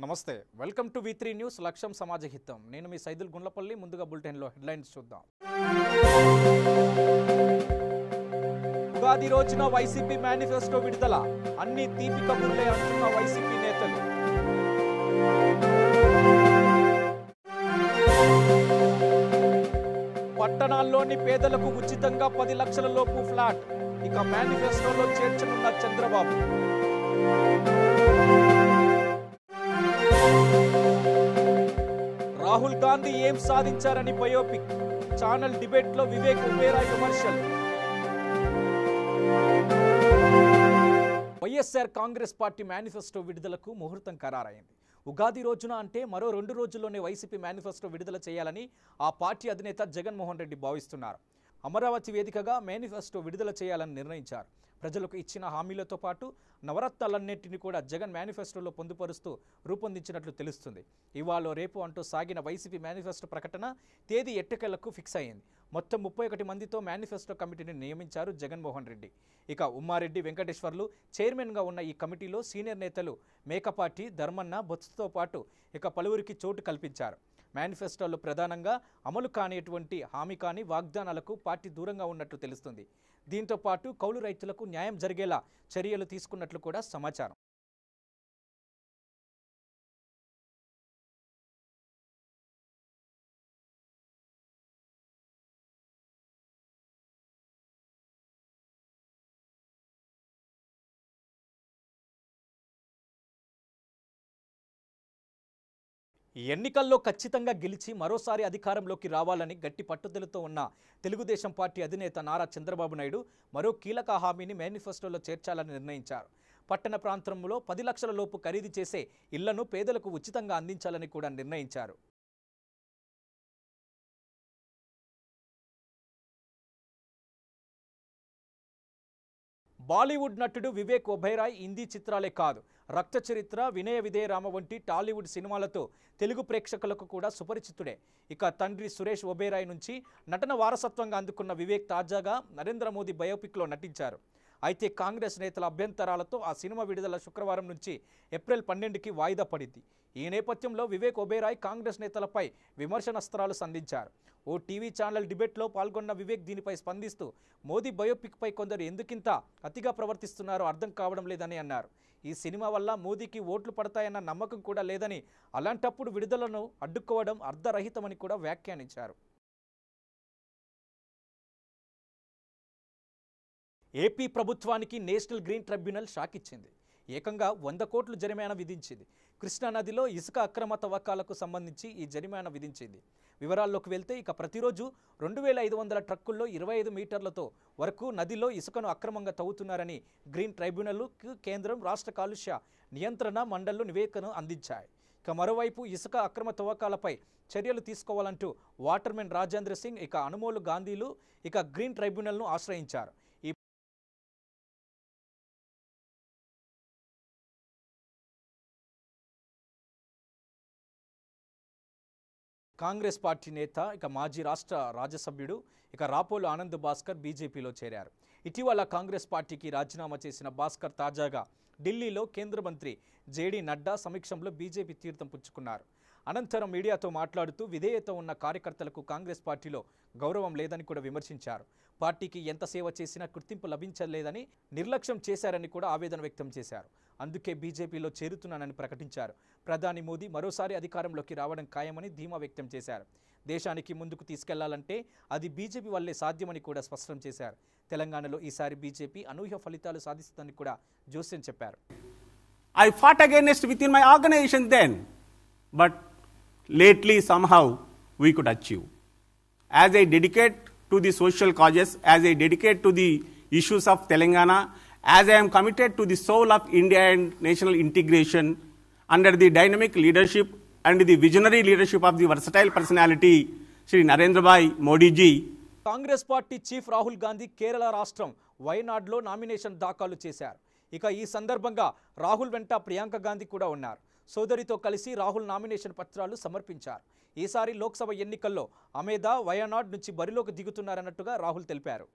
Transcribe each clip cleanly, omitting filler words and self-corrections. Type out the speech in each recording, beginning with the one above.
నమస్తే welcome to V3 news లక్ష్యం సమాజ హితం నేను మీ సైదుల్ గుండ్లపల్లి ముందుగా బులెటిన్ లో హెడ్లైన్స్ చూద్దాం ఉగాది రోజున వైసీపీ మేనిఫెస్టో విడుదల అన్ని తీపి కబుర్లే అంటున్న వైసీపీ నేతలు పట్టణాల్లోని పేదలకు ఉచితంగా 10 లక్షల లోపు ఫ్లాట్ ఇక మేనిఫెస్టోలో చేర్చనున్న చంద్రబాబు రాహుల్ గాంధీ ఏం సాధించారని బయోపిక్ ఛానల్ డిబేట్ లో వివేక్ ఒబెరాయ్ విమర్శలు వైఎస్ఆర్ కాంగ్రెస్ పార్టీ మేనిఫెస్టో విడుదలకు ముహూర్తం ఖరారైంది. ఉగాది రోజున అంటే మరో 2 రోజుల్లోనే వైసీపీ మేనిఫెస్టో విడుదల చేయాలని ఆ పార్టీ అధినేత జగన్మోహన్ రెడ్డి భావిస్తున్నారు. అమరావతి వేదికగా మేనిఫెస్టో విడుదల చేయాలని నిర్ణయించారు. ప్రజలకు ఇచ్చిన హామీలతో పాటు నవరత్నాలన్నింటినీ కూడా జగన్ మేనిఫెస్టోలో పొందుపరుస్తూ రూపొందించినట్లు తెలుస్తుంది. ఇవాళ రేపు అంటూ సాగిన వైసీపీ మేనిఫెస్టో ప్రకటన తేదీ ఎట్టకేలకు ఫిక్స్ అయ్యింది. మొత్తం 31 మందితో మేనిఫెస్టో కమిటీని నియమించారు జగన్మోహన్ రెడ్డి. ఇక ఉమ్మారెడ్డి వెంకటేశ్వర్లు చైర్మన్గా ఉన్న ఈ కమిటీలో సీనియర్ నేతలు మేకపాటి ధర్మన్న బొత్సతో పాటు ఇక పలువురికి చోటు కల్పించారు. మేనిఫెస్టోలో ప్రధానంగా అమలు కానిటువంటి హామీ కాని వాగ్దానాలకు పార్టీ దూరంగా ఉన్నట్లు తెలుస్తుంది. దీంతో పాటు కౌలు రైతులకు న్యాయం జరిగేలా చర్యలు తీసుకున్నట్లు కూడా సమాచారం. ఈ ఎన్నికల్లో ఖచ్చితంగా గెలిచి మరోసారి అధికారంలోకి రావాలని గట్టి పట్టుదలతో ఉన్న తెలుగుదేశం పార్టీ అధినేత నారా చంద్రబాబు నాయుడు మరో కీలక హామీని మేనిఫెస్టోలో చేర్చాలని నిర్ణయించారు. పట్టణ ప్రాంతంలో 10 లక్షల లోపు ఖరీదు చేసే ఇళ్లను పేదలకు ఉచితంగా అందించాలని కూడా నిర్ణయించారు. బాలీవుడ్ నటుడు వివేక్ ఒబెరాయ్ హిందీ చిత్రాలే కాదు రక్త చరిత్ర, వినయ విధేయరామ వంటి టాలీవుడ్ సినిమాలతో తెలుగు ప్రేక్షకులకు కూడా సుపరిచితుడే. ఇక తండ్రి సురేష్ ఒబెరాయ్ నుంచి నటన వారసత్వంగా అందుకున్న వివేక్ తాజాగా నరేంద్ర మోదీ బయోపిక్లో నటించారు. అయితే కాంగ్రెస్ నేతల అభ్యంతరాలతో ఆ సినిమా విడుదల శుక్రవారం నుంచి ఏప్రిల్ 12కి వాయిదా పడింది. ఈ నేపథ్యంలో వివేక్ ఒబెరాయ్ కాంగ్రెస్ నేతలపై విమర్శనాస్త్రాలు సంధించారు. ఓ టీవీ ఛానల్ డిబేట్లో పాల్గొన్న వివేక్ దీనిపై స్పందిస్తూ మోదీ బయోపిక్పై కొందరు ఎందుకింత అతిగా ప్రవర్తిస్తున్నారో అర్థం కావడం లేదని అన్నారు. ఈ సినిమా వల్ల మోదీకి ఓట్లు పడతాయన్న నమ్మకం కూడా లేదని, అలాంటప్పుడు విడుదలను అడ్డుకోవడం అర్ధరహితమని కూడా వ్యాఖ్యానించారు. ఏపీ ప్రభుత్వానికి నేషనల్ గ్రీన్ ట్రిబ్యునల్ షాక్ ఇచ్చింది. ఏకంగా 100 కోట్లు జరిమానా విధించింది. కృష్ణానదిలో ఇసుక అక్రమ తవ్వకాలకు సంబంధించి ఈ జరిమానా విధించింది. వివరాల్లోకి వెళ్తే ఇక ప్రతిరోజు 2500 ట్రక్కుల్లో 25 మీటర్లతో వరకు నదిలో ఇసుకను అక్రమంగా తవ్వుతున్నారని గ్రీన్ ట్రిబ్యునల్కు కేంద్రం, రాష్ట్ర కాలుష్య నియంత్రణ మండళ్లు నివేదికను అందించాయి. ఇక మరోవైపు ఇసుక అక్రమ తవ్వకాలపై చర్యలు తీసుకోవాలంటూ వాటర్మెన్ రాజేంద్ర సింగ్, ఇక అనుమోలు గాంధీలు ఇక గ్రీన్ ట్రిబ్యునల్ను ఆశ్రయించారు. కాంగ్రెస్ పార్టీ నేత ఇక మాజీ రాష్ట్ర రాజ్యసభ్యుడు ఇక రాపోలు ఆనంద్ భాస్కర్ బీజేపీలో చేరారు. ఇటీవల కాంగ్రెస్ పార్టీకి రాజీనామా చేసిన భాస్కర్ తాజాగా ఢిల్లీలో కేంద్ర మంత్రి జేడీ నడ్డా సమక్షంలో బీజేపీ తీర్థం పుచ్చుకున్నారు. అనంతరం మీడియాతో మాట్లాడుతూ విధేయత ఉన్న కార్యకర్తలకు కాంగ్రెస్ పార్టీలో గౌరవం లేదని కూడా విమర్శించారు. పార్టీకి ఎంత సేవ చేసినా గుర్తింపు లభించలేదని, నిర్లక్ష్యం చేశారని కూడా ఆవేదన వ్యక్తం చేశారు. అందుకే బీజేపీలో చేరుతున్నానని ప్రకటించారు. ప్రధాని మోదీ మరోసారి అధికారంలోకి రావడం ఖాయమని ధీమా వ్యక్తం చేశారు. దేశానికి ముందుకు తీసుకెళ్లాలంటే అది బీజేపీ వల్లే సాధ్యమని కూడా స్పష్టం చేశారు. తెలంగాణలో ఈసారి బీజేపీ అనూహ్య ఫలితాలు సాధిస్తుందని కూడా జోస్యం చెప్పారు. I fought against within my organization then, but lately somehow we could achieve. As I dedicate to the social causes, as I dedicate to the issues of Telangana, as I am committed to the soul of India and national integration under the dynamic leadership and the visionary leadership of the versatile personality, Shri Narendra Bhai Modi ji. Congress party chief Rahul Gandhi Kerala రాష్ట్రం వయనాడ్లో nomination దాఖలు చేశారు. ఇక ఈ సందర్భంగా రాహుల్ వెంట ప్రియాంక గాంధీ కూడా ఉన్నారు. సోదరితో కలిసి రాహుల్ నామినేషన్ పత్రాలు సమర్పించారు. ఈసారి లోక్సభ ఎన్నికల్లో అమేధా వయనాడ్ నుంచి బరిలోకి దిగుతున్నారన్నట్టుగా రాహుల్ తెలిపారు.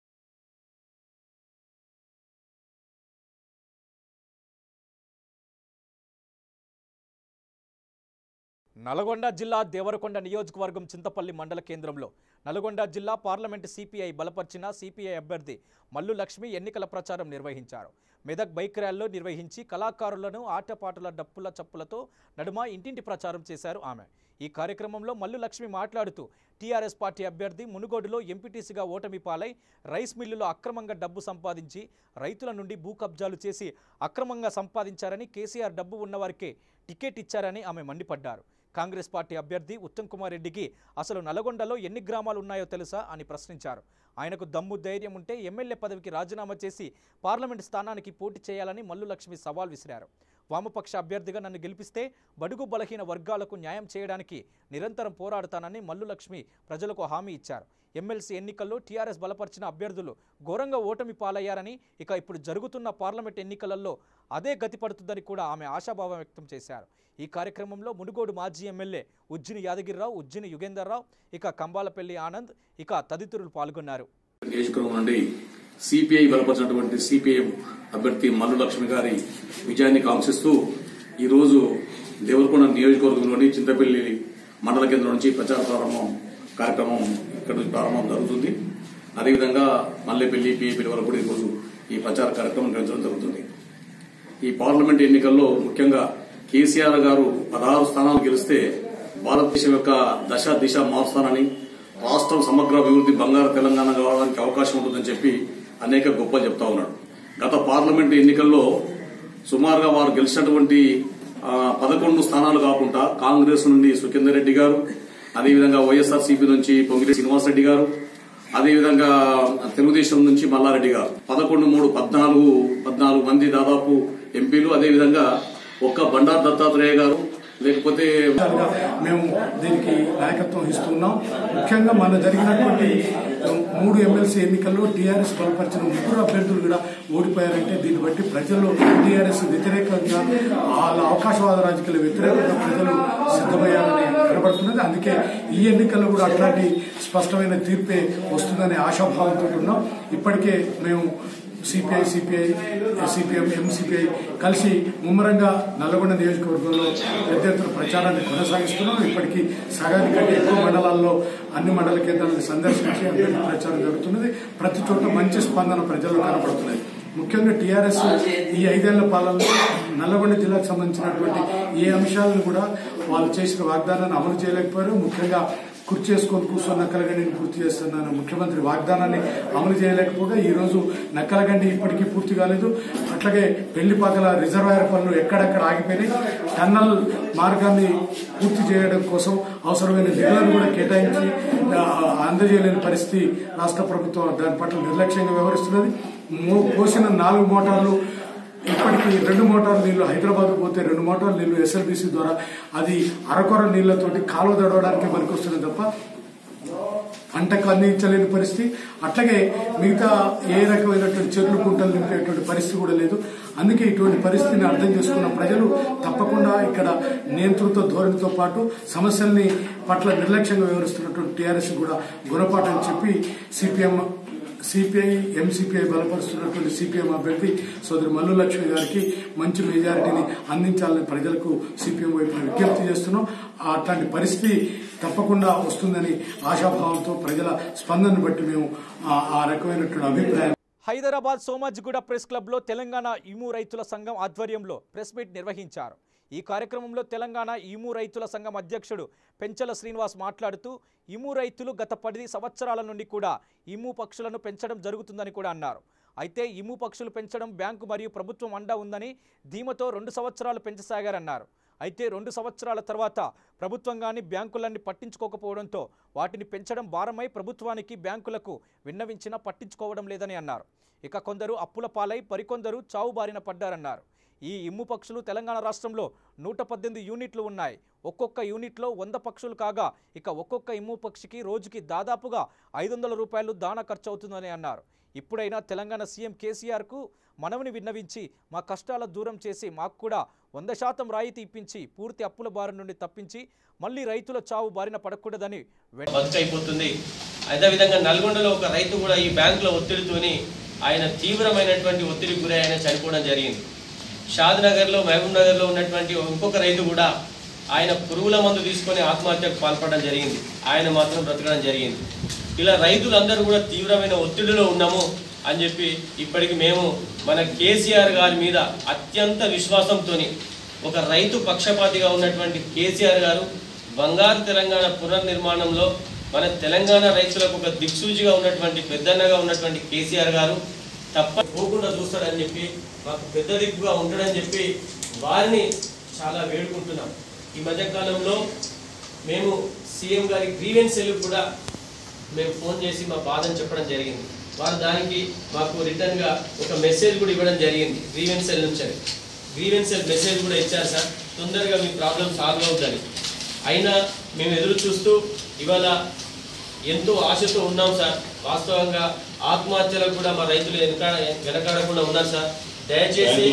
నల్గొండ జిల్లా దేవరకొండ నియోజకవర్గం చింతపల్లి మండల కేంద్రంలో నల్గొండ జిల్లా పార్లమెంటు సిపిఐ బలపర్చిన సిపిఐ అభ్యర్థి మల్లు లక్ష్మి ఎన్నికల ప్రచారం నిర్వహించారు. మెదక్ బైక్ ర్యాలీలో నిర్వహించి కళాకారులను ఆటపాటల డప్పుల చప్పులతో నడుమ ఇంటింటి ప్రచారం చేశారు ఆమె. ఈ కార్యక్రమంలో మల్లు లక్ష్మి మాట్లాడుతూ టీఆర్ఎస్ పార్టీ అభ్యర్థి మునుగోడులో ఎంపీటీసీగా ఓటమి పాలై రైస్ మిల్లులో అక్రమంగా డబ్బు సంపాదించి రైతుల నుండి భూ కబ్జాలు చేసి అక్రమంగా సంపాదించారని, కేసీఆర్ డబ్బు ఉన్నవారికే టికెట్ ఇచ్చారని ఆమె మండిపడ్డారు. కాంగ్రెస్ పార్టీ అభ్యర్థి ఉత్తమ్ కుమార్ రెడ్డికి అసలు నల్గొండలో ఎన్ని గ్రామాలు ఉన్నాయో తెలుసా అని ప్రశ్నించారు. ఆయనకు దమ్ము ధైర్యం ఉంటే ఎమ్మెల్యే పదవికి రాజీనామా చేసి పార్లమెంటు స్థానానికి పోటీ చేయాలని మల్లు లక్ష్మి సవాల్ విసిరారు. వామపక్ష అభ్యర్థిగా నన్ను గెలిపిస్తే బడుగు బలహీన వర్గాలకు న్యాయం చేయడానికి నిరంతరం పోరాడతానని మల్లు లక్ష్మి ప్రజలకు హామీ ఇచ్చారు. ఎమ్మెల్సీ ఎన్నికల్లో టీఆర్ఎస్ బలపరిచిన అభ్యర్థులు ఘోరంగా ఓటమి పాలయ్యారని, ఇక ఇప్పుడు జరుగుతున్న పార్లమెంట్ ఎన్నికలలో అదే గతి పడుతుందని కూడా ఆమె ఆశాభావం వ్యక్తం చేశారు. ఈ కార్యక్రమంలో మునుగోడు మాజీ ఎమ్మెల్యే ఉజ్జిని యాదగిరిరావు, ఉజ్జిని యుగేందర్రావు, ఇక కంబాలపల్లి ఆనంద్, ఇక తదితరులు పాల్గొన్నారు. నియోజకవర్గం నుండి సిపిఐ బలపరిచినటువంటి సిపిఐ అభ్యర్థి మల్లు లక్ష్మి గారి విజయాన్ని కాంక్షిస్తూ ఈరోజు దేవరకొండ నియోజకవర్గంలోని చింతపల్లి మండల కేంద్రం నుంచి ప్రచార కార్యక్రమం ఇక్కడ నుంచి ప్రారంభం జరుగుతుంది. అదేవిధంగా మల్లేపల్లి పిఏపల్లి వరకు కూడా ఈరోజు ఈ ప్రచార కార్యక్రమం నిర్వహించడం జరుగుతుంది. ఈ పార్లమెంట్ ఎన్నికల్లో ముఖ్యంగా కేసీఆర్ గారు 16 స్థానాలు గెలిస్తే భారతదేశం యొక్క దశ దిశ మారుస్తానని, రాష్ట్రం సమగ్ర అభివృద్ధి బంగారు తెలంగాణ కావడానికి అవకాశం ఉంటుందని చెప్పి అనేక గొప్పలు చెప్తా ఉన్నాడు. గత పార్లమెంట్ ఎన్నికల్లో సుమారుగా వారు గెలిచినటువంటి 11 స్థానాలు కాకుండా కాంగ్రెస్ నుండి సుఖేందర్ రెడ్డి గారు, అదేవిధంగా వైఎస్ఆర్సీపీ నుంచి పొంగిరెడ్డి శ్రీనివాసరెడ్డి గారు, అదేవిధంగా తెలుగుదేశం నుంచి మల్లారెడ్డి గారు 14 మంది దాదాపు ఎంపీలు, అదేవిధంగా ఒక్క బండారు దత్తాత్రేయ గారు లేకపోతే మేము దీనికి నాయకత్వం ఇస్తున్నాం. ముఖ్యంగా మన జరిగినటువంటి 3 ఎమ్మెల్సీ ఎన్నికల్లో టీఆర్ఎస్ బలపరిచిన 3 అభ్యర్థులు కూడా ఓడిపోయారంటే దీన్ని బట్టి ప్రజల్లో టీఆర్ఎస్ వ్యతిరేకంగా, వాళ్ళ అవకాశవాద రాజకీయాల వ్యతిరేకంగా ప్రజలు సిద్ధమయ్యారని కనబడుతున్నది. అందుకే ఈ ఎన్నికల్లో కూడా అట్లాంటి స్పష్టమైన తీర్పే వస్తుందనే ఆశాభావంతో ఉన్నాం. ఇప్పటికే మేము సిపిఐ, సిపిఎం, ఎంసిపిఐ కలిసి ముమ్మరంగా నల్గొండ నియోజకవర్గంలో పెద్ద ఎత్తున ప్రచారాన్ని కొనసాగిస్తున్నాం. ఇప్పటికీ సగానికంటే ఎక్కువ మండలాల్లో అన్ని మండల కేంద్రాలను సందర్శించి అభ్యర్థి ప్రచారం జరుగుతున్నది. ప్రతి చోట మంచి స్పందన ప్రజల్లో కనబడుతున్నది. ముఖ్యంగా టీఆర్ఎస్ ఈ 5 ఏళ్ల పాలనలో నల్గొండ జిల్లాకు సంబంధించినటువంటి ఏ అంశాలను కూడా వాళ్ళు చేసిన వాగ్దానాన్ని అమలు చేయలేకపోయారు. ముఖ్యంగా కుర్చీ చేసుకొని కూర్చొని నక్కలగండిని పూర్తి చేస్తున్నాను ముఖ్యమంత్రి వాగ్దానాన్ని అమలు చేయలేకపోగా ఈ రోజు నక్కలగండి ఇప్పటికీ పూర్తి కాలేదు. అట్లాగే పెళ్లిపాకల రిజర్వాయర్ పనులు ఎక్కడెక్కడ ఆగిపోయినాయి. టన్నల్ మార్గాన్ని పూర్తి చేయడం కోసం అవసరమైన నిధులను కూడా కేటాయించి అందజేయలేని పరిస్థితి రాష్ట్ర ప్రభుత్వం దాని పట్ల నిర్లక్ష్యంగా వ్యవహరిస్తున్నది. పోసిన 4 మోటార్లు ఇప్పటికీ 2 మోటార్ల నీళ్లు హైదరాబాద్ పోతే 2 మోటార్ల నీళ్లు ఎస్ఎల్బీసీ ద్వారా అది అరకొర నీళ్లతోటి కాలువ తడవడానికి పనికొస్తున్నది తప్ప పంటకు అందించలేని పరిస్థితి. అట్లాగే మిగతా ఏ రకమైనటువంటి చెరువులు కుంటలు నింపేటువంటి పరిస్థితి కూడా లేదు. అందుకే ఇటువంటి పరిస్థితిని అర్థం చేసుకున్న ప్రజలు తప్పకుండా ఇక్కడ నియంతృత్వ ధోరణితో పాటు సమస్యల్ని పట్ల నిర్లక్ష్యంగా వ్యవహరిస్తున్నటువంటి టీఆర్ఎస్ కూడా గుణపాఠం చెప్పి సిపిఐ, ఎంసిపిఐ బలపరుస్తున్నటువంటి సిపిఎం అభ్యర్థి సోదరి మల్లు లక్ష్మి గారికి మంచి మెజారిటీని అందించాలని ప్రజలకు సిపిఎం వైపు విజ్ఞప్తి చేస్తున్నాం. అట్లాంటి పరిస్థితి తప్పకుండా వస్తుందని ఆశాభావంతో ప్రజల స్పందనను బట్టి మేము ఆ రకమైనటువంటి అభిప్రాయం. హైదరాబాద్ సోమాజిగూడ ప్రెస్ క్లబ్లో తెలంగాణ ఈము రైతుల సంఘం ఆధ్వర్యంలో ప్రెస్ మీట్ నిర్వహించారు. ఈ కార్యక్రమంలో తెలంగాణ ఈము రైతుల సంఘం అధ్యక్షుడు పెంచల శ్రీనివాస్ మాట్లాడుతూ ఈము రైతులు గత 10 సంవత్సరాల నుండి కూడా ఈము పక్షులను పెంచడం జరుగుతుందని కూడా అన్నారు. అయితే ఈము పక్షులు పెంచడం బ్యాంకు మరియు ప్రభుత్వం అండా ఉందని ధీమతో 2 సంవత్సరాలు పెంచసాగారన్నారు. అయితే 2 సంవత్సరాల తర్వాత ప్రభుత్వం కానీ బ్యాంకులన్నీ పట్టించుకోకపోవడంతో వాటిని పెంచడం భారమై ప్రభుత్వానికి బ్యాంకులకు విన్నవించినా పట్టించుకోవడం లేదని అన్నారు. ఇక కొందరు అప్పుల పాలై మరికొందరు చావు బారిన పడ్డారన్నారు. ఈ ఇమ్ము పక్షులు తెలంగాణ రాష్ట్రంలో 118 యూనిట్లు ఉన్నాయి. ఒక్కొక్క యూనిట్లో 100 పక్షులు కాగా ఇక ఒక్కొక్క ఇమ్ము పక్షికి రోజుకి దాదాపుగా 500 రూపాయలు దానా ఖర్చు అవుతుందని అన్నారు. ఇప్పుడైనా తెలంగాణ సీఎం కేసీఆర్కు మనవిని విన్నవించి మా కష్టాల దూరం చేసి మాకు కూడా 100% రాయితీ ఇప్పించి పూర్తి అప్పుల బారి నుండి తప్పించి మళ్ళీ రైతుల చావు బారిన పడకూడదని అయిపోతుంది. అదేవిధంగా నల్గొండలో ఒక రైతు కూడా ఈ బ్యాంకులో ఒత్తిడితోని ఆయన తీవ్రమైనటువంటి ఒత్తిడికి గురై ఆయన చనిపోవడం జరిగింది. షాద్ నగర్లో, మహబూబ్ నగర్లో ఉన్నటువంటి ఇంకొక రైతు కూడా ఆయన పురుగుల మందు తీసుకొని ఆత్మహత్యకు పాల్పడడం జరిగింది. ఆయన మాత్రం బ్రతకడం జరిగింది. ఇలా రైతులందరూ కూడా తీవ్రమైన ఒత్తిడిలో ఉన్నాము అని చెప్పి ఇప్పటికి మేము మన కేసీఆర్ గారి మీద అత్యంత విశ్వాసంతో ఒక రైతు పక్షపాతిగా ఉన్నటువంటి కేసీఆర్ గారు బంగారు తెలంగాణ పునర్నిర్మాణంలో మన తెలంగాణ రైతులకు ఒక దిక్సూచిగా ఉన్నటువంటి పెద్దన్నగా ఉన్నటువంటి కేసీఆర్ గారు తప్పకుండా చూస్తాడని చెప్పి మాకు పెద్ద దిక్కుగా ఉంటాడని చెప్పి వారిని చాలా వేడుకుంటున్నాం. ఈ మధ్యకాలంలో మేము సీఎం గారి గ్రీవెన్స్ సెల్ కూడా మేము ఫోన్ చేసి మా బాధను చెప్పడం జరిగింది. వారు దానికి మాకు రిటర్న్గా ఒక మెసేజ్ కూడా ఇవ్వడం జరిగింది. గ్రీవెన్స్ సెల్ నుంచి గ్రీవెన్స్ సెల్ మెసేజ్ కూడా ఇచ్చారు సార్, తొందరగా మీ ప్రాబ్లం సాల్వ్ అవుతుంది. అయినా మేము ఎదురు చూస్తూ ఇవాళ ఎంతో ఆశతో ఉన్నాం సార్. వాస్తవంగా ఆత్మహత్యలకు కూడా మా రైతులు వెనకాడకుండా ఉన్నారు సార్. దయచేసి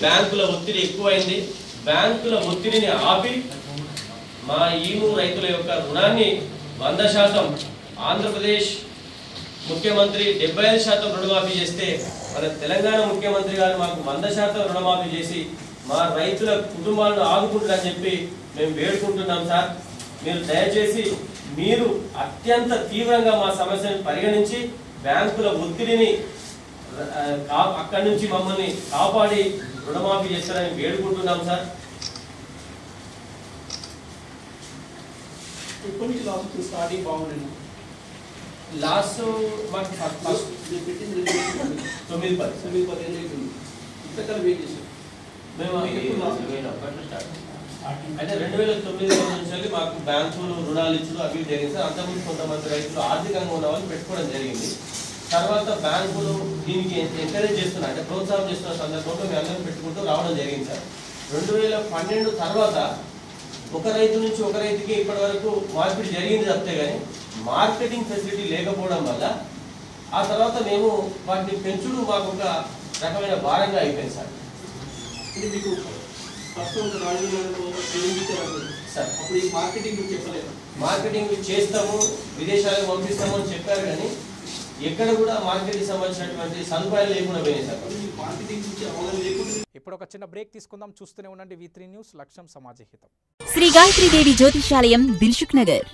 బ్యాంకుల ఒత్తిడి ఎక్కువైంది. బ్యాంకుల ఒత్తిడిని ఆపి మా ఈము రైతుల యొక్క రుణాన్ని 100% ఆంధ్రప్రదేశ్ ముఖ్యమంత్రి 75% రుణమాఫీ చేస్తే మన తెలంగాణ ముఖ్యమంత్రి గారు మాకు 100% రుణమాఫీ చేసి మా రైతుల కుటుంబాలను ఆదుకుంటారని చెప్పి మేము వేడుకుంటున్నాం సార్. మీరు దయచేసి మీరు అత్యంత తీవ్రంగా మా సమస్యను పరిగణించి బ్యాంకుల ఒత్తిడిని అక్కడి నుంచి మమ్మల్ని కాపాడి రుణమాఫీ చేస్తారని వేడుకుంటున్నాం సార్. స్టార్టింగ్ బాగుండండి. లాస్ట్ మాకు 9-10 ఇంతకాలం వెయిట్ చేసాం మేము. అయితే 2009 నుంచి మాకు బ్యాంకులు రుణాలు ఇచ్చుడు అవి జరిగింది సార్. అంతకుముందు కొంతమంది రైతులు ఆర్థికంగా ఉన్న వాళ్ళు పెట్టుకోవడం జరిగింది. తర్వాత బ్యాంకులు దీనికి ఎంకరేజ్ చేస్తున్నారు, అంటే ప్రోత్సాహం చేస్తున్న సందర్భంలో మేము అందరం పెట్టుకుంటూ రావడం జరిగింది సార్. 2012 తర్వాత ఒక రైతు నుంచి ఒక రైతుకి ఇప్పటి వరకు మార్పిడి జరిగింది తప్పితే కానీ మార్కెటింగ్ ఫెసిలిటీ లేకపోవడం వల్ల ఆ తర్వాత మేము వాటిని పెంచుడు మాకు ఒక రకమైన భారంగా అయిపోయింది సార్. ఇది మీకు సార్ అప్పుడు ఈ మార్కెటింగ్ చెప్పలేదు. మార్కెటింగ్ చేస్తాము, విదేశాలకు పంపిస్తాము అని చెప్పారు, కానీ ఎక్కడ కూడా మార్కెటింగ్ సంబంధించినటువంటి సదుపాయాలు లేకుండా పోయినాయి సార్. మార్కెటింగ్ లేకుండా. ఇప్పుడు ఒక చిన్న బ్రేక్ తీసుకుందాం. చూస్తూనే ఉండండి V3 న్యూస్, లక్ష్యం సమాజహితం. శ్రీ గాయత్రీదేవి జ్యోతిషాలయం, దిల్సుఖ్ నగర్.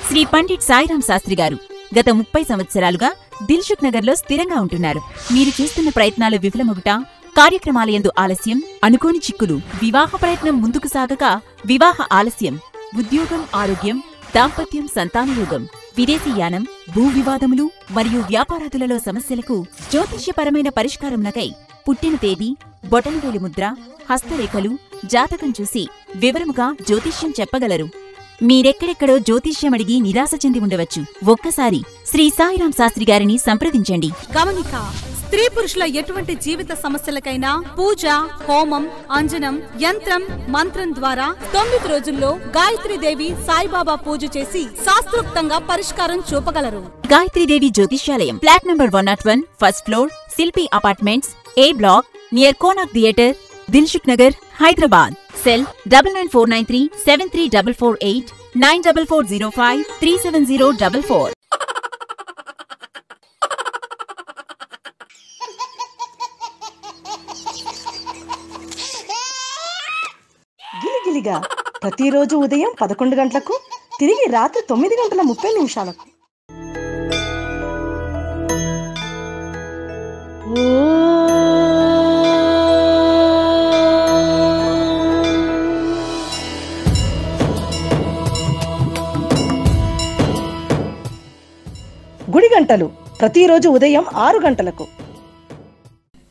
శ్రీ పండిట్ సాయిరాం శాస్త్రి గారు గత 30 సంవత్సరాలుగా దిల్సుఖ్ నగర్ లో స్థిరంగా ఉంటున్నారు. మీరు చేస్తున్న ప్రయత్నాలు విఫలమగుట, కార్యక్రమాలయందు ఆలస్యం, అనుకోని చిక్కులు, వివాహ ప్రయత్నం ముందుకు సాగక వివాహ ఆలస్యం, ఉద్యోగం, ఆరోగ్యం, దాంపత్యం, సంతానయోగం, విదేశీయానం, భూ వివాదములు మరియు వ్యాపారాదులలో సమస్యలకు జ్యోతిష్యపరమైన పరిష్కారమునకై పుట్టిన తేదీ, బొటనవేలు ముద్ర, హస్తరేఖలు, జాతకం చూసి వివరముగా జ్యోతిష్యం చెప్పగలరు. మీరెక్కడెక్కడో జ్యోతిష్యమడిగి నిరాశ చెంది ఉండవచ్చు. ఒక్కసారి శ్రీ సాయిరాం శాస్త్రి గారిని సంప్రదించండి. గమనిక: స్త్రీ పురుషుల ఎటువంటి జీవిత సమస్యలకైనా పూజ, హోమం, అంజనం, యంత్రం, మంత్రం ద్వారా 9 రోజుల్లో గాయత్రీదేవి సాయిబాబా పూజ చేసి శాస్త్రోక్తంగా పరిష్కారం చూపగలరు. Gayatridevi Jyotishyalayam, flat number 101, first floor, Shilpi apartments, A block, near Konark theatre, Dilsukh Nagar, Hyderabad. Cell 9949373448, 9405370444. గిలిగిలిగా ప్రతిరోజు ఉదయం 11 గంటలకు, తిరిగి రాత్రి 9:30 గుడి గంటలు ప్రతిరోజు ఉదయం 6 గంటలకు.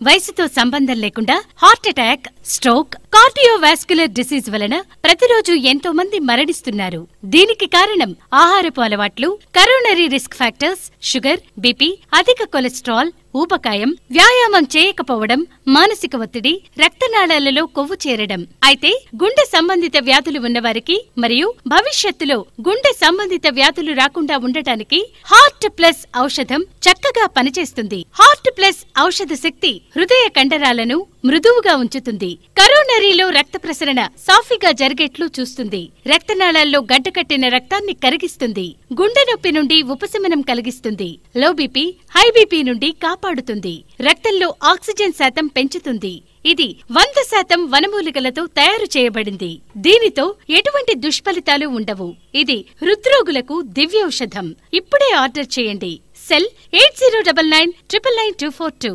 వయసుతో సంబంధం లేకుండా heart attack, stroke, cardiovascular disease వలన ప్రతిరోజు ఎంతో మంది మరణిస్తున్నారు. దీనికి కారణం ఆహారపు అలవాట్లు, coronary risk factors, sugar, BP, అధిక కొలెస్ట్రాల్, ఊబకాయం, వ్యాయామం చేయకపోవడం, మానసిక ఒత్తిడి, రక్తనాళాలలో కొవ్వు చేరడం. అయితే గుండె సంబంధిత వ్యాధులు ఉన్నవారికి మరియు భవిష్యత్తులో గుండె సంబంధిత వ్యాధులు రాకుండా ఉండటానికి హార్ట్ ప్లస్ ఔషధం చక్కగా పనిచేస్తుంది. హార్ట్ ప్లస్ ఔషధ శక్తి హృదయ కండరాలను మృదువుగా ఉంచుతుంది. కరోనరీలో రక్త ప్రసరణ సాఫీగా జరిగేట్లు చూస్తుంది. రక్తనాళాల్లో గడ్డకట్టిన రక్తాన్ని కరిగిస్తుంది. గుండె నొప్పి నుండి ఉపశమనం కలిగిస్తుంది. లో బీపీ, హై బీపీ నుండి కాపాడుతుంది. రక్తంలో ఆక్సిజన్ శాతం పెంచుతుంది. ఇది 100% వనమూలికలతో తయారు చేయబడింది. దీనితో ఎటువంటి దుష్ఫలితాలు ఉండవు. ఇది హృద్రోగులకు దివ్యౌషధం. ఇప్పుడే ఆర్డర్ చేయండి. Cell 8099999242.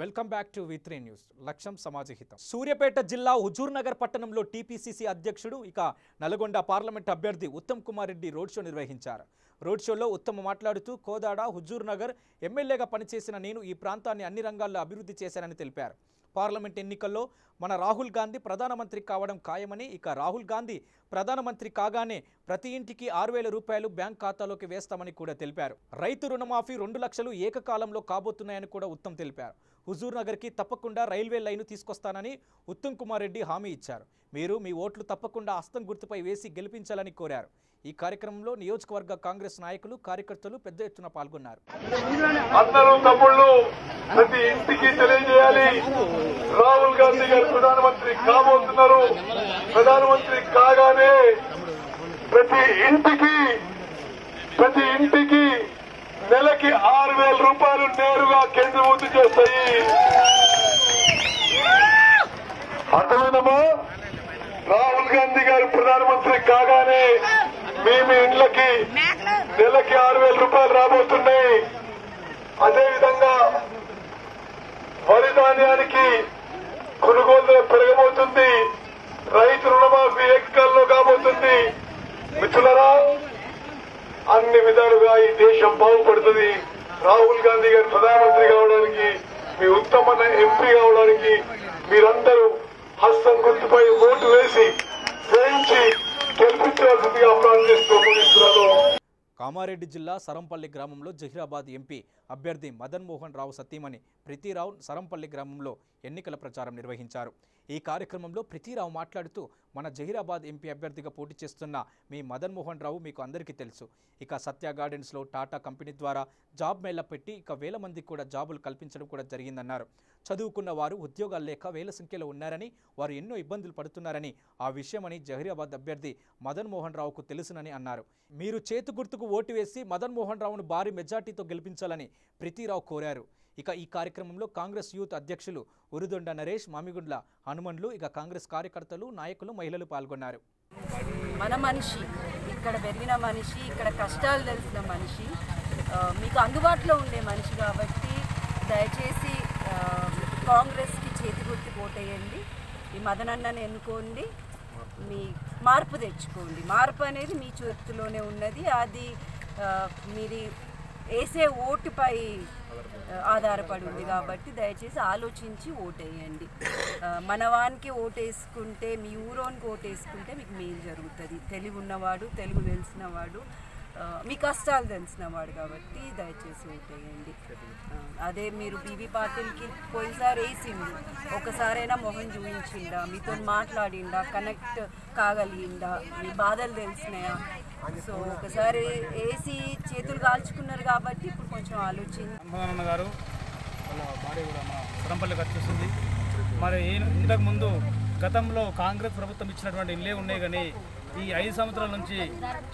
Welcome back to V3 news. లక్ష్యం సమాజహితం. సూర్యాపేట జిల్లా హుజూర్ నగర్ పట్టణంలో టీపీసీసీ అధ్యక్షుడు నల్గొండ పార్లమెంట్ అభ్యర్థి ఉత్తమ్ కుమార్ రెడ్డి రోడ్ షో నిర్వహించారు. రోడ్ షోలో ఉత్తమ్ మాట్లాడుతూ కోదాడ హుజూర్ నగర్ ఎమ్మెల్యేగా పనిచేసిన నేను ఈ ప్రాంతాన్ని అన్ని రంగాల్లో అభివృద్ధి చేశానని తెలిపారు. పార్లమెంట్ ఎన్నికల్లో మన రాహుల్ గాంధీ ప్రధానమంత్రి కావడం ఖాయమని, రాహుల్ గాంధీ ప్రధానమంత్రి కాగానే ప్రతి ఇంటికి 6,000 రూపాయలు బ్యాంక్ ఖాతాలోకి వేస్తామని కూడా తెలిపారు. రైతు రుణమాఫీ 2 లక్షలు ఏకకాలంలో కాబోతున్నాయని కూడా ఉత్తమ్ తెలిపారు. హుజూర్ నగర్కి తప్పకుండా రైల్వే లైను తీసుకొస్తానని ఉత్తమ్ కుమార్ రెడ్డి హామీ ఇచ్చారు. మీరు మీ ఓట్లు తప్పకుండా హస్తం గుర్తుపై వేసి గెలిపించాలని కోరారు. ఈ కార్యక్రమంలో నియోజకవర్గ కాంగ్రెస్ నాయకులు, కార్యకర్తలు పెద్ద ఎత్తున పాల్గొన్నారు. అందరూ తమ్ముళ్ళు ప్రతి ఇంటికి తెలియజేయాలి, రాహుల్ గాంధీ గారు ప్రధానమంత్రి కాబోతున్నారు. ప్రధానమంత్రి కాగానే ప్రతి ఇంటికి నెలకి 6,000 రూపాయలు నేరుగా కేంద్రీకృతం చేస్తాయి. అర్థమైందమ్మా? రాహుల్ గాంధీ గారు ప్రధానమంత్రి కాగానే మీ ఇండ్లకి నెలకి 6,000 రూపాయలు రాబోతున్నాయి. అదేవిధంగా వరి ధాన్యానికి కొనుగోలు పెరగబోతుంది. రైతు రుణమాఫీ ఏకకాలంలో కాబోతుంది. మిత్రులారా, అన్ని విధాలుగా ఈ దేశం బాగుపడుతుంది. రాహుల్ గాంధీ గారు ప్రధానమంత్రి కావడానికి, మీ ఉత్తమమైన ఎంపీ కావడానికి మీరందరూ హస్తం గుర్తుపై ఓటు వేసి వేయించి గెలిపించాల్సిందిగా ప్రార్థిస్తూ ముగిస్తున్నాను. కామారెడ్డి జిల్లా సరంపల్లి గ్రామంలో జహీరాబాద్ ఎంపీ అభ్యర్థి మదన్ మోహన్ రావు సతీమణి ప్రీతిరావు సరంపల్లి గ్రామంలో ఎన్నికల ప్రచారం నిర్వహించారు. ఈ కార్యక్రమంలో ప్రీతిరావు మాట్లాడుతూ, మన జహీరాబాద్ ఎంపీ అభ్యర్థిగా పోటీ చేస్తున్న మీ మదన్ మోహన్ రావు మీకు అందరికీ తెలుసు. సత్య గార్డెన్స్లో టాటా కంపెనీ ద్వారా జాబ్ మేళా పెట్టి 1,000 మందికి కూడా జాబులు కల్పించడం కూడా జరిగిందన్నారు. చదువుకున్న వారు ఉద్యోగాలు లేక వేల సంఖ్యలో ఉన్నారని, వారు ఎన్నో ఇబ్బందులు పడుతున్నారని, ఆ విషయమని జహీరాబాద్ అభ్యర్థి మదన్ మోహన్ రావుకు తెలుసునని అన్నారు. మీరు చేతు గుర్తుకు ఓటు వేసి మదన్ మోహన్ రావును భారీ మెజార్టీతో గెలిపించాలని ప్రీతిరావు కోరారు. ఈ కార్యక్రమంలో కాంగ్రెస్ యూత్ అధ్యక్షులు ఉరుదొండ నరేష్, మామిగుండ్ల హనుమన్లు, కాంగ్రెస్ కార్యకర్తలు, నాయకులు, మహిళలు పాల్గొన్నారు. మన మనిషి, ఇక్కడ పెరిగిన మనిషి, ఇక్కడ కష్టాలు తెలిసిన మనిషి, మీకు అందుబాటులో ఉండే మనిషి కాబట్టి దయచేసి కాంగ్రెస్కి చేతి గుర్తు ఓటేయండి. ఈ మదనన్నని ఎన్నుకోండి, మీ మార్పు తెచ్చుకోండి. మార్పు అనేది మీ చేతిలోనే ఉన్నది. అది మీరు వేసే ఓటుపై ఆధారపడి ఉంది కాబట్టి దయచేసి ఆలోచించి ఓటేయండి. మనవానికి ఓటేసుకుంటే, మీ ఊరోనికి ఓటేసుకుంటే మీకు మేలు జరుగుతుంది. తెలివి ఉన్నవాడు, తెలుగు తెలిసినవాడు, మీ కష్టాలు తెలిసినవాడు కాబట్టి దయచేసి ఓటేయండి. అదే మీరు బీబీ పాటిల్కి పోయినసారి వేసిండు, ఒకసారైనా మొహం చూపించిండా, మీతో మాట్లాడిండా, కనెక్ట్ కాగలిగిండా, మీ బాధలు తెలిసినాయా? సో ఒకసారి వేసి చేతులు కాల్చుకున్నారు కాబట్టి ఇప్పుడు కొంచెం ఆలోచించి గారు వాళ్ళ భార్య కూడా మా సరంపల్లికి వచ్చేసింది. మరి ఇంతకుముందు గతంలో కాంగ్రెస్ ప్రభుత్వం ఇచ్చినటువంటి ఇల్లే ఉన్నాయి, కానీ ఈ 5 సంవత్సరాల నుంచి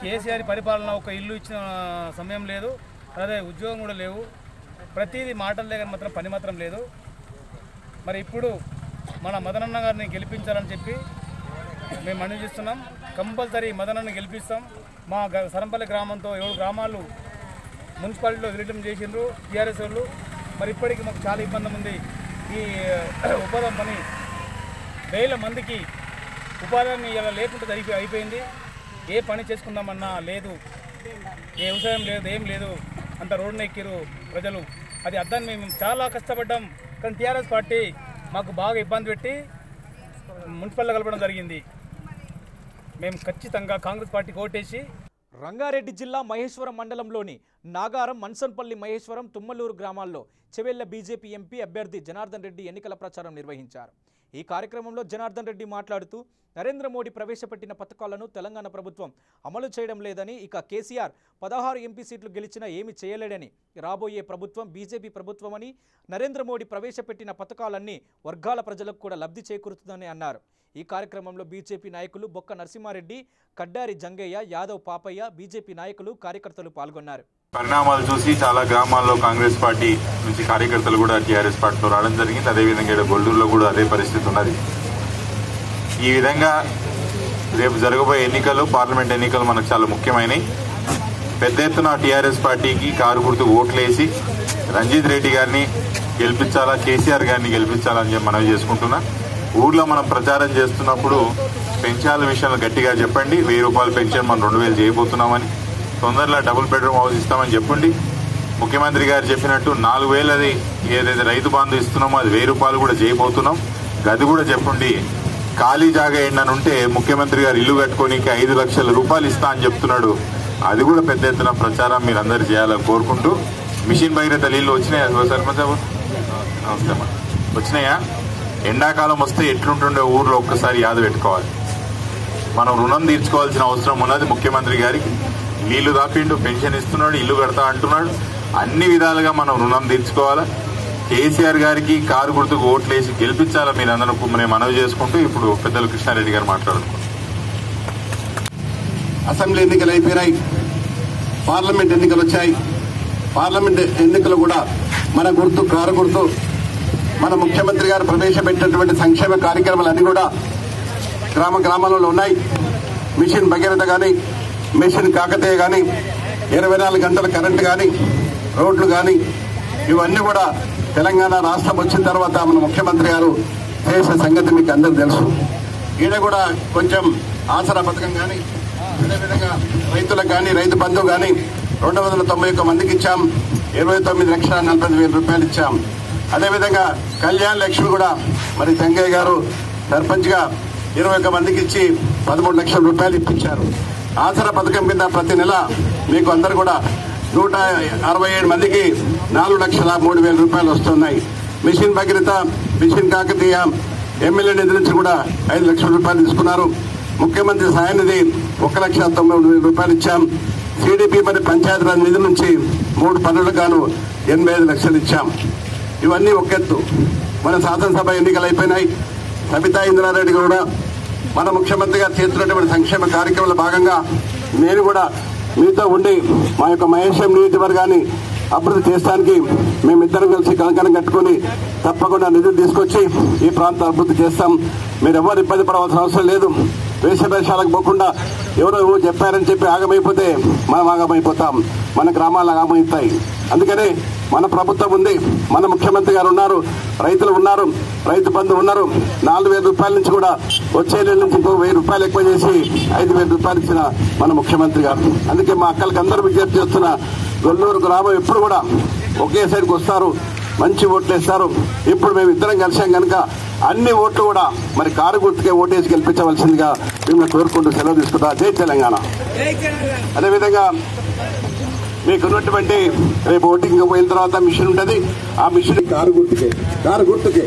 కేసీఆర్ పరిపాలన ఒక ఇల్లు ఇచ్చిన సమయం లేదు, అదే ఉద్యోగం కూడా లేవు. ప్రతిదీ మాటలే కానీ మాత్రం పని మాత్రం లేదు. మరి ఇప్పుడు మన మదనన్న గారిని గెలిపించాలని చెప్పి మేము మనవి చేస్తున్నాం. కంపల్సరీ మదనన్నని గెలిపిస్తాం. మా సరంపల్లి గ్రామంతో 7 గ్రామాలు మున్సిపాలిటీలో విలీనం చేసిండ్రు టీఆర్ఎస్ వాళ్ళు. మరి ఇప్పటికీ మాకు చాలా ఇబ్బంది ఉంది. ఈ ఉపాధి పని వేల మందికి ఉపాధిని ఇలా లేకుండా అయిపోయింది. ఏ పని చేసుకుందామన్నా లేదు, ఏ వ్యవసాయం లేదు, ఏం లేదు, అంత రోడ్డున ఎక్కిరు ప్రజలు. అది అర్థాన్ని మేము చాలా కష్టపడ్డాం, కానీ టీఆర్ఎస్ పార్టీ మాకు బాగా ఇబ్బంది పెట్టి మున్సిపల్లో కలపడం జరిగింది. మేము ఖచ్చితంగా కాంగ్రెస్ పార్టీకి ఓటేసి. రంగారెడ్డి జిల్లా మహేశ్వరం మండలంలోని నాగారం, మన్సన్పల్లి, మహేశ్వరం, తుమ్మలూరు గ్రామాల్లో చెవెళ్ల బీజేపీ ఎంపీ అభ్యర్థి జనార్దన్ రెడ్డి ఎన్నికల ప్రచారం నిర్వహించారు. ఈ కార్యక్రమంలో జనార్దన్ రెడ్డి మాట్లాడుతూ, నరేంద్ర మోడీ ప్రవేశపెట్టిన పథకాలను తెలంగాణ ప్రభుత్వం అమలు చేయడం లేదని, కేసీఆర్ 16 ఎంపీ సీట్లు గెలిచినా ఏమీ చేయలేడని, రాబోయే ప్రభుత్వం బీజేపీ ప్రభుత్వమని, నరేంద్ర మోడీ ప్రవేశపెట్టిన పథకాలన్నీ వర్గాల ప్రజలకు కూడా లబ్ధి చేకూరుతుందని అన్నారు. ఈ కార్యక్రమంలో బీజేపీ నాయకులు బొక్క నరసింహారెడ్డి, కడ్డారి జంగయ్య, యాదవ్ పాపయ్య, బీజేపీ నాయకులు, కార్యకర్తలు పాల్గొన్నారు. పరిణామాలు చూసి చాలా గ్రామాల్లో కాంగ్రెస్ పార్టీ నుంచి కార్యకర్తలు కూడా టీఆర్ఎస్ పార్టీలో రావడం జరిగింది. అదేవిధంగా గొల్లూరులో కూడా అదే పరిస్థితి ఉన్నది. ఈ విధంగా రేపు జరగబోయే ఎన్నికలు, పార్లమెంట్ ఎన్నికలు మనకు చాలా ముఖ్యమైనవి. పెద్ద ఎత్తున టీఆర్ఎస్ పార్టీకి కారు గుర్తుకు ఓట్లేసి రంజిత్ రెడ్డి గారిని గెలిపించాలా, కేసీఆర్ గారిని గెలిపించాలని చెప్పి మనవి చేసుకుంటున్నా. ఊర్లో మనం ప్రచారం చేస్తున్నప్పుడు పెన్షన్ల విషయంలో గట్టిగా చెప్పండి. 1000 రూపాయలు పెన్షన్ మనం 2000 చేయబోతున్నామని, తొందరలో డబుల్ బెడ్రూమ్ హౌస్ ఇస్తామని చెప్పండి. ముఖ్యమంత్రి గారు చెప్పినట్టు 4000 అది ఏదైతే రైతు బంధు ఇస్తున్నామో అది 1000 రూపాయలు కూడా చేయబోతున్నాం. గది కూడా చెప్పండి. ఖాళీ జాగా ఏంటనుంటే ముఖ్యమంత్రి గారు ఇల్లు కట్టుకోనికి 5 లక్షల రూపాయలు ఇస్తా అని చెప్తున్నాడు. అది కూడా పెద్ద ఎత్తున ప్రచారం మీరు అందరూ చేయాలని కోరుకుంటూ, మిషన్ భగీరథ నీళ్లు వచ్చినాయా సర్పంచ్? నమస్తే అమ్మా. వచ్చినాయా? ఎండాకాలం వస్తే ఎట్లుంటుండే ఊర్లో ఒక్కసారి యాద పెట్టుకోవాలి. మనం రుణం తీర్చుకోవాల్సిన అవసరం ఉన్నది. ముఖ్యమంత్రి గారికి నీళ్లు దాపిండు, పెన్షన్ ఇస్తున్నాడు, ఇల్లు కడతా అంటున్నాడు. అన్ని విధాలుగా మనం రుణం తీర్చుకోవాలా. కేసీఆర్ గారికి కారు గుర్తుకు ఓట్లేసి గెలిపించాలా మీరు అందరూ నేను మనవి చేసుకుంటూ ఇప్పుడు పెద్దలు కృష్ణారెడ్డి గారు మాట్లాడుతున్నారు. అసెంబ్లీ ఎన్నికలు అయిపోయినాయి, పార్లమెంట్ ఎన్నికలు వచ్చాయి. పార్లమెంట్ ఎన్నికలు కూడా మన గుర్తు, కారు గుర్తు, మన ముఖ్యమంత్రి గారు ప్రవేశపెట్టినటువంటి సంక్షేమ కార్యక్రమాలన్నీ కూడా గ్రామ గ్రామాలలో ఉన్నాయి. మిషన్ భగీరథ కానీ, మిషన్ కాకతీయ కానీ, 24 గంటల కరెంటు కానీ, రోడ్లు కానీ, ఇవన్నీ కూడా తెలంగాణ రాష్ట్రం వచ్చిన తర్వాత మన ముఖ్యమంత్రి గారు చేసే సంగతి మీకు అందరూ తెలుసు. ఈడ కూడా కొంచెం ఆసరా పథకం కానీ, అదేవిధంగా రైతులకు కానీ, రైతు బంధువు కానీ 291 మందికి ఇచ్చాం. 29,40,000 రూపాయలు ఇచ్చాం. అదేవిధంగా కళ్యాణ్ లక్ష్మి కూడా మరి సంగయ్య గారు సర్పంచ్ గా 21 మందికి ఇచ్చి 13 లక్షల రూపాయలు ఇప్పించారు. ఆసరా పథకం కింద ప్రతి నెల మీకు అందరు కూడా 167 మందికి 4,03,000 రూపాయలు వస్తున్నాయి. Mission Bhagiratha, mission Kakatiya MLA నిధి నుంచి కూడా 5 లక్షల రూపాయలు తీసుకున్నారు. ముఖ్యమంత్రి సాయ నిధి 1,90,000 రూపాయలు ఇచ్చాం. సిడిపి మరి పంచాయతీరాజ్ నిధి నుంచి 3 పనులకు గాను 85 లక్షలు ఇచ్చాం. ఇవన్నీ ఒకెత్తు. మన శాసనసభ ఎన్నికలు అయిపోయినాయి. సబితా ఇంద్రారెడ్డి కూడా మన ముఖ్యమంత్రి గారు చేస్తున్నటువంటి సంక్షేమ కార్యక్రమంలో భాగంగా నేను కూడా మీతో ఉండి మా యొక్క మహేశ్వరం నియోజకవర్గాన్ని అభివృద్ధి చేయడానికి మేమిద్దరం కలిసి కంకణం కట్టుకుని తప్పకుండా నిధులు తీసుకొచ్చి ఈ ప్రాంతం అభివృద్ధి చేస్తాం. మీరు ఎవరు ఇబ్బంది పడవలసిన అవసరం లేదు. వేషభేషాలకు పోకుండా ఎవరో చెప్పారని చెప్పి ఆగమైపోతే మనం ఆగమైపోతాం, మన గ్రామాలు ఆగమవుతాయి. అందుకనే మన ప్రభుత్వం ఉంది, మన ముఖ్యమంత్రి గారు ఉన్నారు, రైతులు ఉన్నారు, రైతు బంధు ఉన్నారు. 4,000 రూపాయల నుంచి కూడా వచ్చే నెల నుంచి ఇంకో 1,000 రూపాయలు ఎక్కువ చేసి 5,000 రూపాయలు ఇచ్చిన మన ముఖ్యమంత్రి గారు. అందుకే మా అక్కలకి అందరూ విజ్ఞప్తి చేస్తున్న, గొల్లూరు గ్రామం ఎప్పుడు కూడా ఒకే సైడ్కి వస్తారు, మంచి ఓట్లు వేస్తారు. ఇప్పుడు మేము ఇద్దరం కలిసాం కనుక అన్ని ఓట్లు కూడా మరి కారు గుర్తుకే ఓటేసి గెలిపించవలసిందిగా మిమ్మల్ని కోరుకుంటూ సెలవు తీసుకుంటా. జై తెలంగాణ. అదేవిధంగా మీకు ఉన్నటువంటి రేపు ఓటింగ్ పోయిన తర్వాత మిషన్ ఉంటుంది. ఆ మిషన్ కారు గుర్తుకే.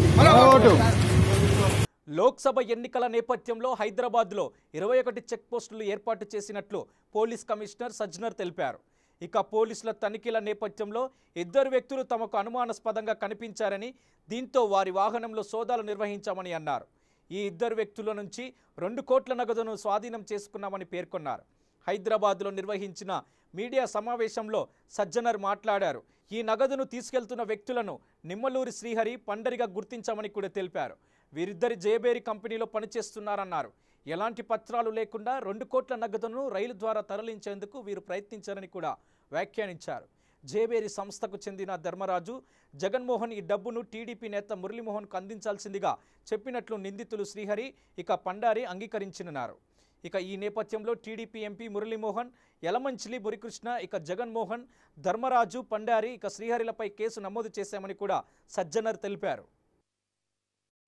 లోక్సభ ఎన్నికల నేపథ్యంలో హైదరాబాద్లో 21 చెక్ పోస్టులు ఏర్పాటు చేసినట్లు పోలీస్ కమిషనర్ సజ్జనర్ తెలిపారు. ఇక పోలీసుల తనిఖీల నేపథ్యంలో 2 వ్యక్తులు తమకు అనుమానాస్పదంగా కనిపించారని, దీంతో వారి వాహనంలో సోదాలు నిర్వహించామని అన్నారు. ఈ 2 వ్యక్తుల నుంచి 2 కోట్ల నగదును స్వాధీనం చేసుకున్నామని పేర్కొన్నారు. హైదరాబాద్లో నిర్వహించిన మీడియా సమావేశంలో సజ్జనర్ మాట్లాడారు. ఈ నగదును తీసుకెళ్తున్న వ్యక్తులను నిమ్మలూరి శ్రీహరి, పండరిగా గుర్తించామని కూడా తెలిపారు. వీరిద్దరి జేబేరి కంపెనీలో పనిచేస్తున్నారన్నారు. ఎలాంటి పత్రాలు లేకుండా 2 కోట్ల నగదును రైలు ద్వారా తరలించేందుకు వీరు ప్రయత్నించారని కూడా వ్యాఖ్యానించారు. జేబేరి సంస్థకు చెందిన ధర్మరాజు, జగన్మోహన్ ఈ డబ్బును టీడీపీ నేత మురళీమోహన్కు అందించాల్సిందిగా చెప్పినట్లు నిందితులు శ్రీహరి, ఇక పండారి అంగీకరించినారు. ఇక ఈ నేపథ్యంలో టీడీపీ ఎంపీ మురళీమోహన్, యలమంచిలి మురికృష్ణ, ఇక జగన్మోహన్, ధర్మరాజు, పండారి, ఇక శ్రీహరిలపై కేసు నమోదు చేశామని కూడా సజ్జనర్ తెలిపారు.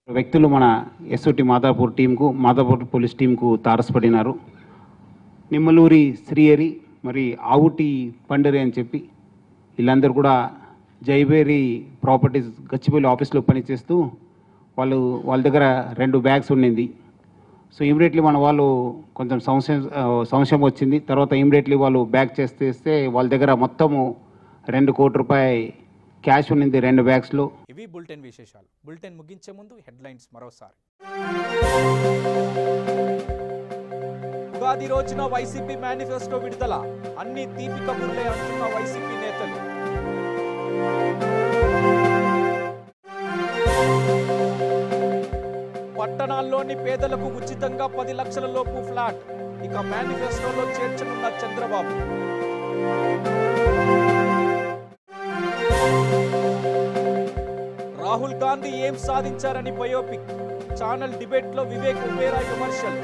వ్యక్తులు మన ఎస్ఓటి మాదాపూర్ టీంకు, మాదాపూర్ పోలీస్ టీంకు తారసపడినారు. నిమ్మలూరి శ్రీహరి మరి ఆవుటి పండరి అని చెప్పి వీళ్ళందరూ కూడా జైబేరి ప్రాపర్టీస్ గచ్చిబౌలి ఆఫీస్లో పనిచేస్తూ వాళ్ళ దగ్గర 2 బ్యాగ్స్ ఉండింది. సో ఇమీడియట్లీ మన వాళ్ళు కొంచెం సంశయం వచ్చింది. తర్వాత ఇమీడియట్లీ వాళ్ళు బ్యాగ్ చేస్తే వాళ్ళ దగ్గర మొత్తము 2 కోట్ల రూపాయల క్యాష్ ఉన్నింది 2 బ్యాగ్స్లో. ఇవి బులెటిన్ విశేషాలు. బులెటిన్ ముగించే ముందు హెడ్లైన్స్ మరోసారి. ఉగాది రోజున వైసీపీ మేనిఫెస్టో విడుదల, అన్ని తీపి కబుర్లే అంటున్న వైసీపీ నేతలు. పట్టణాల్లోని పేదలకు ఉచితంగా 10 లక్షల లోపు ఫ్లాట్, ఇక మేనిఫెస్టోలో చేర్చనున్న చంద్రబాబు. రాహుల్ గాంధీ ఏం సాధించారని బయోపిక్, ఛానల్ డిబేట్లో వివేక్ ఒబేరాయ్ విమర్శలు.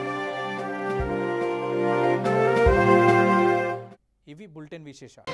ఇవి బులెటిన్ విశేషాలు.